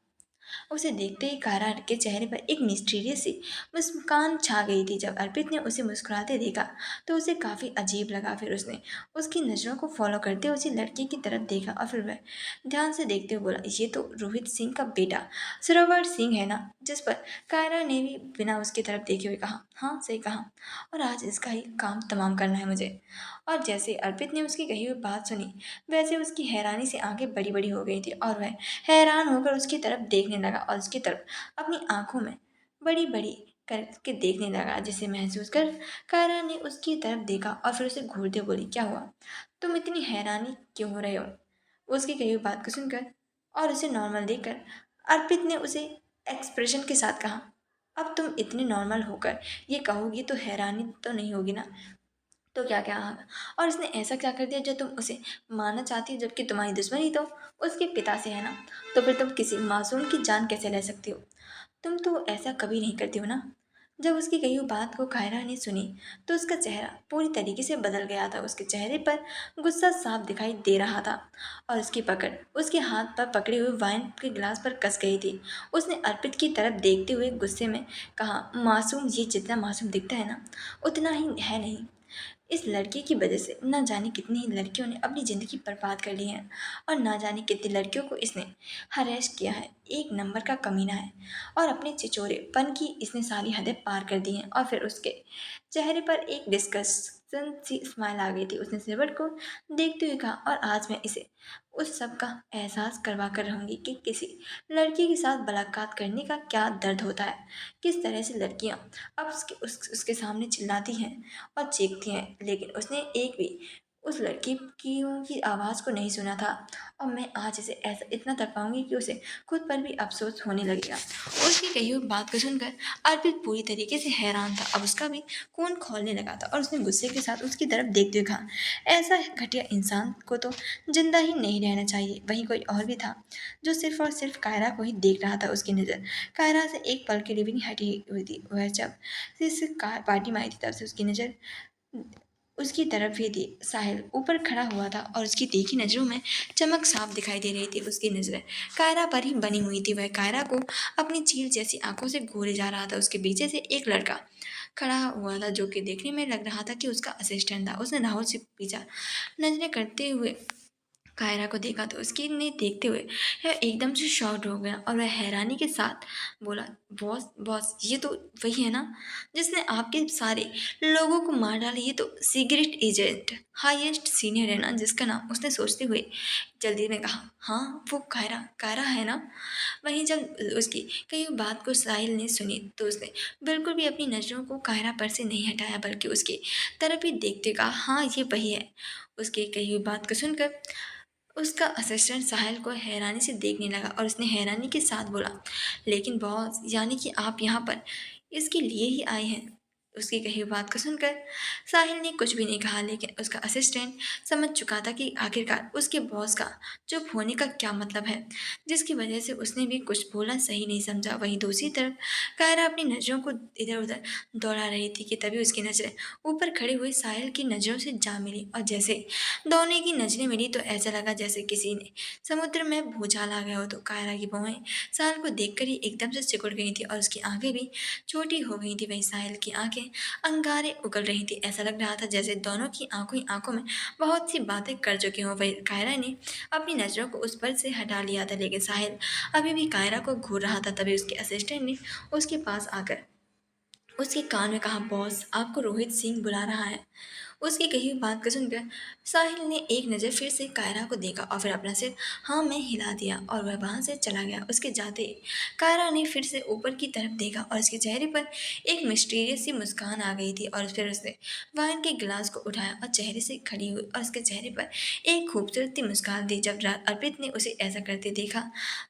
उसे देखते ही कायरा के चेहरे पर एक मिस्टीरियस सी मुस्कान छा गई थी। जब अर्पित ने उसे मुस्कुराते देखा तो उसे काफ़ी अजीब लगा। फिर उसने उसकी नज़रों को फॉलो करते हुए उसी लड़की की तरफ देखा और फिर वह ध्यान से देखते हुए बोला, ये तो रोहित सिंह का बेटा सरोवर सिंह है ना। जिस पर कायरा ने भी बिना उसकी तरफ देखे हुए कहा, हाँ सही कहा, और आज इसका ही काम तमाम करना है मुझे। और जैसे अर्पित ने उसकी कही हुई बात सुनी वैसे उसकी हैरानी से आंखें बड़ी बड़ी हो गई थी और वह हैरान होकर उसकी तरफ देखने लगा और उसकी तरफ अपनी आंखों में बड़ी बड़ी करके देखने लगा। जिसे महसूस कर कायरा ने उसकी तरफ देखा और फिर उसे घूरते बोली, क्या हुआ, तुम इतनी हैरानी क्यों हो रहे हो? उसकी कही हुई बात को सुनकर और उसे नॉर्मल देखकर अर्पित ने उसे एक्सप्रेशन के साथ कहा, अब तुम इतने नॉर्मल होकर ये कहोगी तो हैरानी तो नहीं होगी ना, तो क्या क्या होगा? और इसने ऐसा क्या कर दिया जो तुम उसे मारना चाहती हो, जबकि तुम्हारी दुश्मनी तो उसके पिता से है ना। तो फिर तुम किसी मासूम की जान कैसे ले सकती हो? तुम तो ऐसा कभी नहीं करती हो ना। जब उसकी कही हुई बात को कायरा ने सुनी तो उसका चेहरा पूरी तरीके से बदल गया था। उसके चेहरे पर गुस्सा साफ दिखाई दे रहा था और उसकी पकड़ उसके हाथ पर पकड़े हुए वाइन के गिलास पर कस गई थी। उसने अर्पित की तरफ देखते हुए गुस्से में कहा, मासूम ये जितना मासूम दिखता है ना उतना ही है नहीं। इस लड़के की वजह से न जाने कितनी ही लड़कियों ने अपनी ज़िंदगी बर्बाद कर ली है और ना जाने कितनी लड़कियों को इसने हरेस किया है। एक नंबर का कमीना है और अपने चिचोरेपन की इसने सारी हदें पार कर दी हैं। और फिर उसके चेहरे पर एक डिस्कशन सी स्माइल आ गई थी। उसने सिरवट को देखते हुए कहा, और आज मैं इसे उस सब का एहसास करवा कर रहूँगी कि किसी लड़की के साथ बलात्कार करने का क्या दर्द होता है, किस तरह से लड़कियाँ अब उसके सामने चिल्लाती हैं और चीखती हैं। लेकिन उसने एक भी उस लड़की की आवाज़ को नहीं सुना था और मैं आज इसे ऐसा इतना तड़पाऊंगी कि उसे खुद पर भी अफसोस होने लगेगा। उसकी कही हुई बात को सुनकर अर्पित पूरी तरीके से हैरान था। अब उसका भी खून खौलने लगा था और उसने गुस्से के साथ उसकी तरफ देखते हुए कहा, ऐसा घटिया इंसान को तो जिंदा ही नहीं रहना चाहिए। वहीं कोई और भी था जो सिर्फ और सिर्फ कायरा को ही देख रहा था। उसकी नज़र कायरा से एक पल के लिए भी नहीं हटी हुई थी। वह जब से इस पार्टी में आई थी तब से उसकी नज़र उसकी तरफ ही थी। साहिल ऊपर खड़ा हुआ था और उसकी तीखी नज़रों में चमक साफ दिखाई दे रही थी। उसकी नज़रें कायरा पर ही बनी हुई थी। वह कायरा को अपनी चील जैसी आंखों से घूरे जा रहा था। उसके पीछे से एक लड़का खड़ा हुआ था जो कि देखने में लग रहा था कि उसका असिस्टेंट था। उसने राहुल से पीछा नजरें करते हुए कायरा को देखा तो उसकी ने देखते हुए वह एकदम से शॉक्ड हो गया और वह हैरानी के साथ बोला, बॉस बॉस ये तो वही है ना जिसने आपके सारे लोगों को मार डाला। ये तो सीक्रेट एजेंट हाईएस्ट सीनियर है ना जिसका नाम। उसने सोचते हुए जल्दी में कहा, हाँ वो कायरा कायरा है ना। वहीं जब उसकी कई बात को साहिल ने सुनी तो उसने बिल्कुल भी अपनी नज़रों को कायरा पर से नहीं हटाया बल्कि उसकी तरफ ही देखते कहा, हाँ ये वही है। उसकी कही हुई बात को सुनकर उसका असिस्टेंट साहिल को हैरानी से देखने लगा और उसने हैरानी के साथ बोला, लेकिन बॉस यानी कि आप यहाँ पर इसके लिए ही आए हैं। उसकी कही हुई बात को सुनकर साहिल ने कुछ भी नहीं कहा लेकिन उसका असिस्टेंट समझ चुका था कि आखिरकार उसके बॉस का चुप होने का क्या मतलब है, जिसकी वजह से उसने भी कुछ बोला सही नहीं समझा। वहीं दूसरी तरफ कायरा अपनी नज़रों को इधर उधर दौड़ा रही थी कि तभी उसकी नज़रें ऊपर खड़े हुए साहिल की नज़रों से जा मिली और जैसे दोनों की नजरें मिली तो ऐसा लगा जैसे किसी ने समुद्र में भूचाल आ गया हो। तो कायरा की भौहें साहिल को देखकर ही एकदम से सिकुड़ गई थी और उसकी आंखें भी छोटी हो गई थी। वहीं साहिल की आंखें अंगारे उगल रही थी। ऐसा लग रहा था जैसे दोनों की आंखों ही आंखों में बहुत सी बातें कर चुके हों। वही कायरा ने अपनी नजरों को उस पर से हटा लिया था लेकिन साहिल अभी भी कायरा को घूर रहा था। तभी उसके असिस्टेंट ने उसके पास आकर उसके कान में कहा, बॉस आपको रोहित सिंह बुला रहा है। उसकी कही हुई बात को सुनकर साहिल ने एक नज़र फिर से कायरा को देखा और फिर अपना सिर हाँ में हिला दिया और वह वहां से चला गया। उसके जाते ही कायरा ने फिर से ऊपर की तरफ देखा और उसके चेहरे पर एक मिस्टीरियस सी मुस्कान आ गई थी और फिर उसने वाइन के गिलास को उठाया और चेहरे से खड़ी हुई और उसके चेहरे पर एक खूबसूरत सी मुस्कान दी। जब अर्पित ने उसे ऐसा करते देखा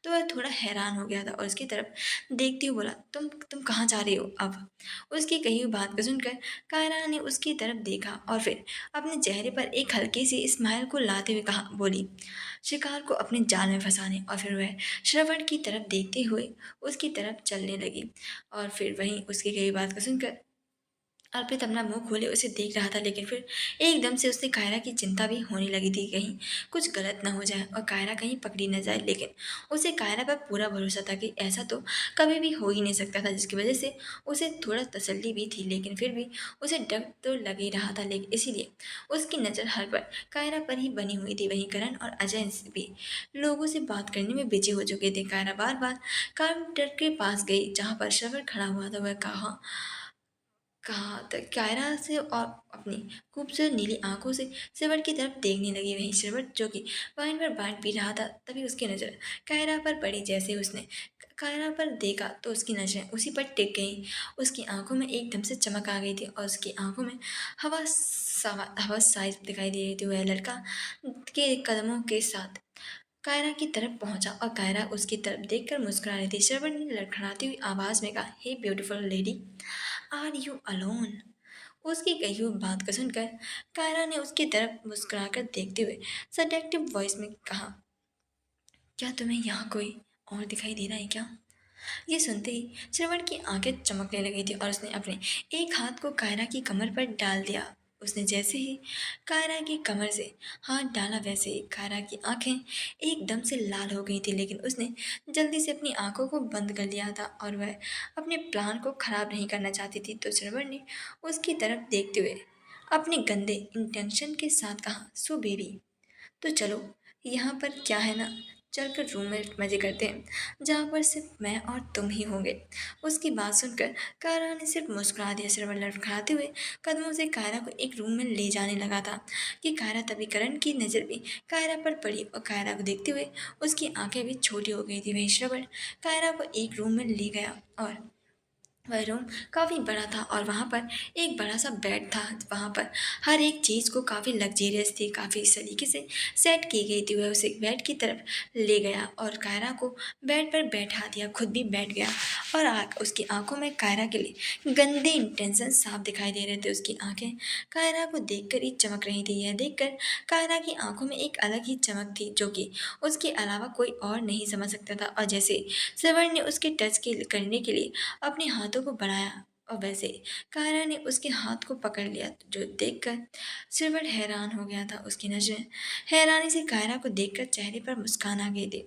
तो वह थोड़ा हैरान हो गया था और उसकी तरफ देखते हुए बोला, तुम कहाँ जा रही हो अब। उसकी कही हुई बात को सुनकर कायरा ने उसकी तरफ देखा और फिर अपने चेहरे पर एक हल्की सी स्माइल को लाते हुए कहा बोली, शिकार को अपने जाल में फंसाने। और फिर वह श्रवण की तरफ देखते हुए उसकी तरफ चलने लगी और फिर वहीं उसकी कही बात को सुनकर अर्पित अपना मुंह खोले उसे देख रहा था लेकिन फिर एकदम से उसने कायरा की चिंता भी होने लगी थी कहीं कुछ गलत ना हो जाए और कायरा कहीं पकड़ी न जाए। लेकिन उसे कायरा पर पूरा भरोसा था कि ऐसा तो कभी भी हो ही नहीं सकता था, जिसकी वजह से उसे थोड़ा तसल्ली भी थी। लेकिन फिर भी उसे डर तो लग ही रहा था लेकिन इसीलिए उसकी नज़र हर पर कायरा पर ही बनी हुई थी। वहीं करण और अजय भी लोगों से बात करने में बिजी हो चुके थे। कायरा बार बार काउंटर के पास गई जहाँ पर श्रवण खड़ा हुआ था। वह कहा तो कायरा से और अपनी खूबसूरत नीली आंखों से श्रवण की तरफ देखने लगी। वहीं श्रवण जो कि वाइन पर बांट पी रहा था तभी उसकी नज़र कायरा पर पड़ी। जैसे ही उसने कायरा पर देखा तो उसकी नज़रें उसी पर टिक गईं। उसकी आंखों में एकदम से चमक आ गई थी और उसकी आंखों में हवा साइज दिखाई दे रही थी। वह लड़का के कदमों के साथ कायरा की तरफ पहुंचा और कायरा उसकी तरफ देखकर मुस्कुरा रही थी। श्रवण ने लड़खड़ाती हुई आवाज में कहा, hey beautiful lady, are you alone. उसकी कही हुई बात को सुनकर कायरा ने उसकी तरफ मुस्कुराकर देखते हुए सडेक्टिव वॉइस में कहा, क्या तुम्हें यहाँ कोई और दिखाई दे रहा है क्या। ये सुनते ही श्रवण की आंखें चमकने लगी थी और उसने अपने एक हाथ को कायरा की कमर पर डाल दिया। उसने जैसे ही कायरा की कमर से हाथ डाला वैसे ही कायरा की आंखें एकदम से लाल हो गई थी लेकिन उसने जल्दी से अपनी आंखों को बंद कर लिया था और वह अपने प्लान को खराब नहीं करना चाहती थी। तो श्रवण ने उसकी तरफ देखते हुए अपने गंदे इंटेंशन के साथ कहा, सो बेबी तो चलो यहाँ पर क्या है ना, चलकर रूम में मजे करते हैं जहाँ पर सिर्फ मैं और तुम ही होंगे। उसकी बात सुनकर कायरा ने सिर्फ मुस्कुरा दिया। श्रवण लड़खड़ाते हुए कदमों से कायरा को एक रूम में ले जाने लगा था कि कायरा तभी करण की नज़र भी कायरा पर पड़ी और कायरा को देखते हुए उसकी आंखें भी छोटी हो गई थी। वही श्रवण कायरा को एक रूम में ले गया और वह रूम काफ़ी बड़ा था और वहाँ पर एक बड़ा सा बेड था। वहाँ पर हर एक चीज़ को काफ़ी लग्जेरियस थी, काफ़ी इस तरीके से सेट की गई थी। वह उसे बेड की तरफ ले गया और कायरा को बेड पर बैठा दिया, खुद भी बैठ गया और उसकी आंखों में कायरा के लिए गंदे इंटेंशन साफ दिखाई दे रहे थे। उसकी आंखें कायरा को देखकर ही चमक रही थी। यह देखकर कायरा की आंखों में एक अलग ही चमक थी जो कि उसके अलावा कोई और नहीं समझ सकता था। और जैसे श्रवण ने उसके करने के लिए अपने हाथों को बढ़ाया और वैसे कायरा ने उसके हाथ को पकड़ लिया, जो देखकर सिरवट हैरान हो गया था। उसकी नजरें हैरानी से कायरा को देखकर चेहरे पर मुस्कान आ गई थी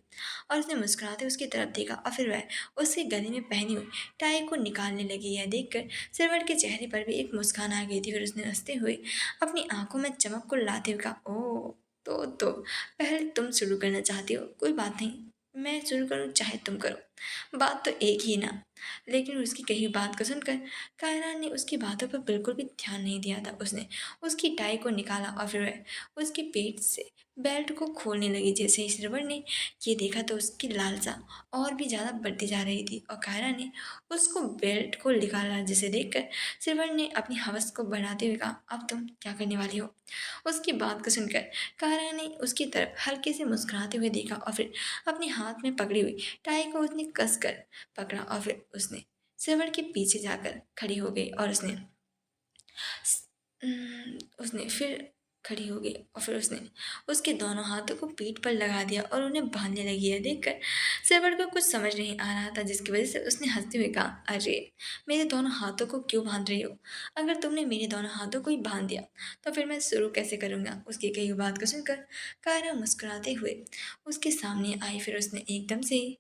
और उसने मुस्कुराते उसकी तरफ देखा और फिर वह उसके गले में पहनी हुई टाई को निकालने लगी। यह देखकर सिरवट के चेहरे पर भी एक मुस्कान आ गई थी। फिर उसने हंसते हुए अपनी आंखों में चमक को लाते हुए कहा, ओ तो पहले तुम शुरू करना चाहती हो, कोई बात नहीं, मैं शुरू करूँ चाहे तुम करो, बात तो एक ही ना। लेकिन उसकी कही बात को सुनकर कायरा ने उसकी बातों पर बिल्कुल भी ध्यान नहीं दिया था। उसने उसकी टाई को निकाला और फिर वह उसके पेट से बेल्ट को खोलने लगी। जैसे ही श्रवण ने ये देखा तो उसकी लालसा और भी ज़्यादा बढ़ती जा रही थी और कायरा ने उसको बेल्ट को निकाला, जिसे देखकर श्रवण ने अपनी हवस को बढ़ाते हुए कहा, अब तुम क्या करने वाली हो। उसकी बात को सुनकर कायरा ने उसकी तरफ हल्के से मुस्कुराते हुए देखा और फिर अपने हाथ में पकड़ी हुई टाई को उसने कसकर पकड़ा और फिर उसने श्रवण के पीछे जाकर खड़ी हो गई और उसने फिर खड़ी हो गई और फिर उसने उसके दोनों हाथों को पीठ पर लगा दिया और उन्हें बांधने लगी है। देखकर श्रवण को कुछ समझ नहीं आ रहा था, जिसकी वजह से उसने हंसते हुए कहा, अरे मेरे दोनों हाथों को क्यों बांध रही हो। अगर तुमने मेरे दोनों हाथों को ही बांध दिया तो फिर मैं शुरू कैसे करूँगा। उसकी कही बात को सुनकर कायरा मुस्कुराते हुए उसके सामने आई। फिर उसने एकदम से ही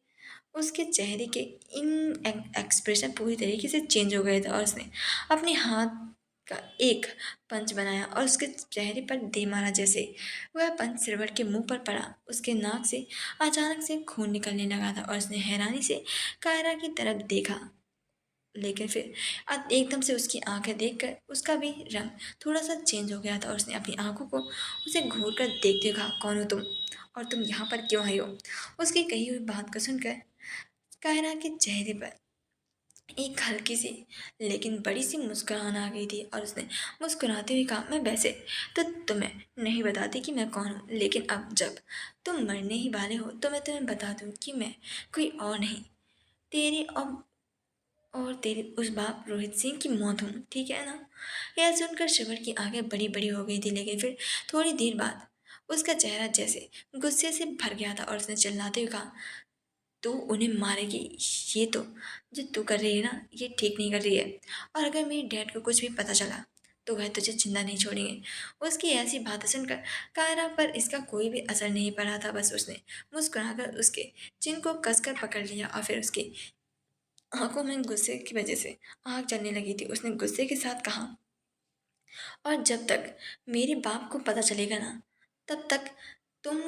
उसके चेहरे के इन एक्सप्रेशन पूरी तरीके से चेंज हो गए थे और उसने अपने हाथ का एक पंच बनाया और उसके चेहरे पर दे मारा। जैसे वह पंच श्रवण के मुंह पर पड़ा, उसके नाक से अचानक से खून निकलने लगा था और उसने हैरानी से कायरा की तरफ देखा। लेकिन फिर एकदम से उसकी आंखें देखकर उसका भी रंग थोड़ा सा चेंज हो गया था और उसने अपनी आंखों को उसे घूर कर देखते हुए कहा, कौन हो तुम और तुम यहाँ पर क्यों आई हो। उसकी कही हुई बात को सुनकर कायरा के चेहरे पर एक हल्की सी लेकिन बड़ी सी मुस्कुराहट आ गई थी और उसने मुस्कुराते हुए कहा, मैं वैसे तो तुम्हें नहीं बताती कि मैं कौन हूँ, लेकिन अब जब तुम मरने ही वाले हो तो मैं तुम्हें बता दूँ कि मैं कोई और नहीं, तेरी और तेरे उस बाप रोहित सिंह की मौत हूँ, ठीक है ना। यह सुनकर शिवर की आंखें बड़ी बड़ी हो गई थी, लेकिन फिर थोड़ी देर बाद उसका चेहरा जैसे गुस्से से भर गया था और उसने चिल्लाते हुए कहा, तू उन्हें मारेगी, ये तो जो तू कर रही है ना ये ठीक नहीं कर रही है, और अगर मेरे डैड को कुछ भी पता चला तो वह तुझे जिंदा नहीं छोड़ेंगे। उसकी ऐसी बातें सुनकर कायरा पर इसका कोई भी असर नहीं पड़ा था। बस उसने मुस्कुराकर उसके चिन को कसकर पकड़ लिया और फिर उसकी आंखों में गुस्से की वजह से आग जलने लगी थी। उसने गुस्से के साथ कहा, और जब तक मेरे बाप को पता चलेगा ना तब तक तुम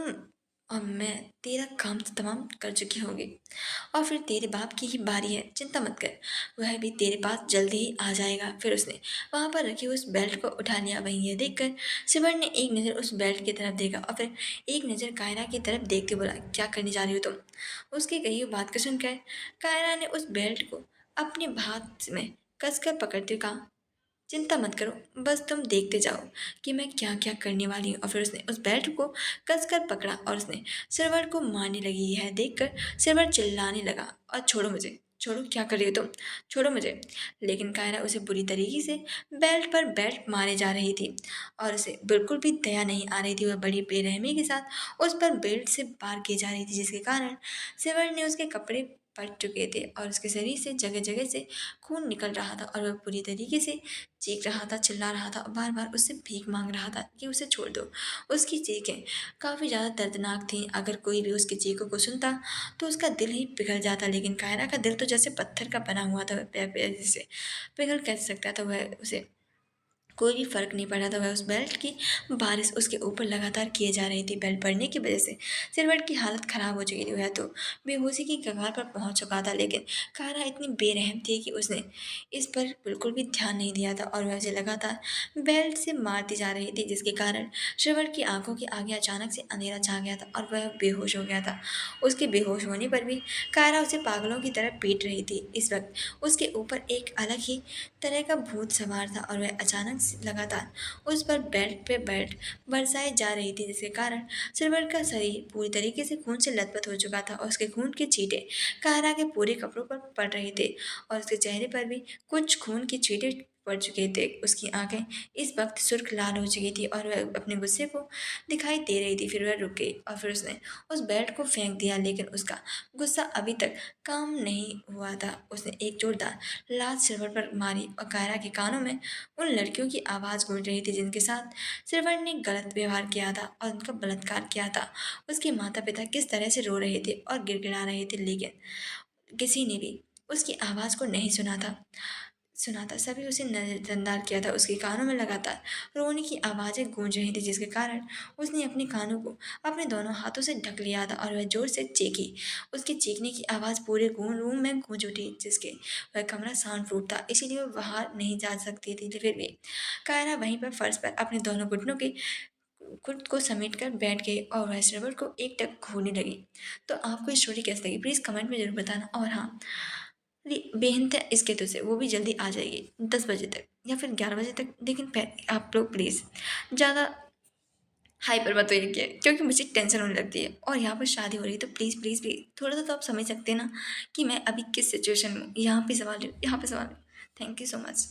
और मैं तेरा काम तो तमाम कर चुकी होगी और फिर तेरे बाप की ही बारी है, चिंता मत कर, वह भी तेरे पास जल्दी ही आ जाएगा। फिर उसने वहां पर रखे उस बेल्ट को उठा लिया। वहीं यह देखकर सिमर ने एक नज़र उस बेल्ट की तरफ देखा और फिर एक नज़र कायरा की तरफ देखते बोला, क्या करने जा रही हो तुम। उसकी कही हुई बात को सुनकर कायरा ने उस बेल्ट को अपने हाथ में कसकर पकड़ते हुए कहा, चिंता मत करो, बस तुम देखते जाओ कि मैं क्या क्या करने वाली हूँ। और फिर उसने उस बेल्ट को कसकर पकड़ा और उसने सिरवर को मारने लगी। यह देखकर सिरवर चिल्लाने लगा, और छोड़ो मुझे, छोड़ो, क्या कर रही हो तुम, छोड़ो मुझे। लेकिन कायरा उसे बुरी तरीके से बेल्ट पर बेल्ट मारे जा रही थी और उसे बिल्कुल भी दया नहीं आ रही थी। वह बड़ी बेरहमी के साथ उस पर बेल्ट से वार की जा रही थी, जिसके कारण सिरवर ने उसके कपड़े फट चुके थे और उसके शरीर से जगह जगह से खून निकल रहा था और वह पूरी तरीके से चीख रहा था, चिल्ला रहा था और बार बार उससे भीख मांग रहा था कि उसे छोड़ दो। उसकी चीखें काफ़ी ज़्यादा दर्दनाक थीं। अगर कोई भी उसकी चीखों को सुनता तो उसका दिल ही पिघल जाता, लेकिन कायरा का दिल तो जैसे पत्थर का बना हुआ था, वह जैसे पिघल कैसे सकता था। वह उसे कोई भी फ़र्क नहीं पड़ा था। वह उस बेल्ट की बारिश उसके ऊपर लगातार किए जा रही थी। बेल्ट पड़ने की वजह से सिरवट की हालत ख़राब हो चुकी थी। वह तो बेहोशी की कगार पर पहुंच चुका था, लेकिन कायरा इतनी बेरहम थी कि उसने इस पर बिल्कुल भी ध्यान नहीं दिया था और वह उसे लगातार बेल्ट से मारती जा रही थी, जिसके कारण सिरवट की आंखों के आगे अचानक से अंधेरा छा गया था और वह बेहोश हो गया था। उसके बेहोश होने पर भी कायरा उसे पागलों की तरह पीट रही थी। इस वक्त उसके ऊपर एक अलग ही तरह का भूत सवार था और वह अचानक से लगातार उस पर बेल्ट पे बेल्ट बरसाई जा रही थी, जिसके कारण सिल्वर का शरीर पूरी तरीके से खून से लथपथ हो चुका था और उसके खून के छींटे कायरा के पूरे कपड़ों पर पड़ रहे थे और उसके चेहरे पर भी कुछ खून के छींटे पड़ चुके थे। उसकी आंखें इस वक्त सुर्ख लाल हो चुकी थी और वह अपने गुस्से को दिखाई दे रही थी। फिर वह रुक गई और फिर उसने उस बेल्ट को फेंक दिया, लेकिन उसका गुस्सा अभी तक काम नहीं हुआ था। उसने एक जोरदार लात सिरवर पर मारी और कायरा के कानों में उन लड़कियों की आवाज़ गूंज रही थी जिनके साथ सिरवर ने गलत व्यवहार किया था और उनका बलात्कार किया था। उसके माता पिता किस तरह से रो रहे थे और गिड़गिड़ा रहे थे, लेकिन किसी ने भी उसकी आवाज़ को नहीं सुना था। सभी उसे नजरअंदाज किया था। उसके कानों में लगातार रोने की आवाज़ें गूंज रही थी, जिसके कारण उसने अपने कानों को अपने दोनों हाथों से ढक लिया था और वह जोर से चीखी। उसके चीखने की आवाज़ पूरे रूम में गूंज उठी, जिसके वह कमरा साउंड प्रूफ था, इसीलिए वह बाहर नहीं जा सकती थी। फिर भी कायरा वहीं पर फर्श पर अपने दोनों घुटनों के खुद को समेट कर बैठ गई और वह श्रवण को एक टक घूरने लगी। तो आपको स्टोरी कैसी लगी प्लीज़ कमेंट में ज़रूर बताना। और हाँ, बेहनता इसके तो से वो भी जल्दी आ जाएगी 10 बजे तक या फिर 11 बजे तक, लेकिन आप लोग प्लीज़ ज़्यादा हाइपर मत होइए क्योंकि मुझे टेंशन होने लगती है और यहाँ पर शादी हो रही है। तो प्लीज़ प्लीज़ प्लीज़ थोड़ा सा तो आप समझ सकते हैं ना कि मैं अभी किस सिचुएशन में हूँ। यहाँ पे सवाल थैंक यू सो मच।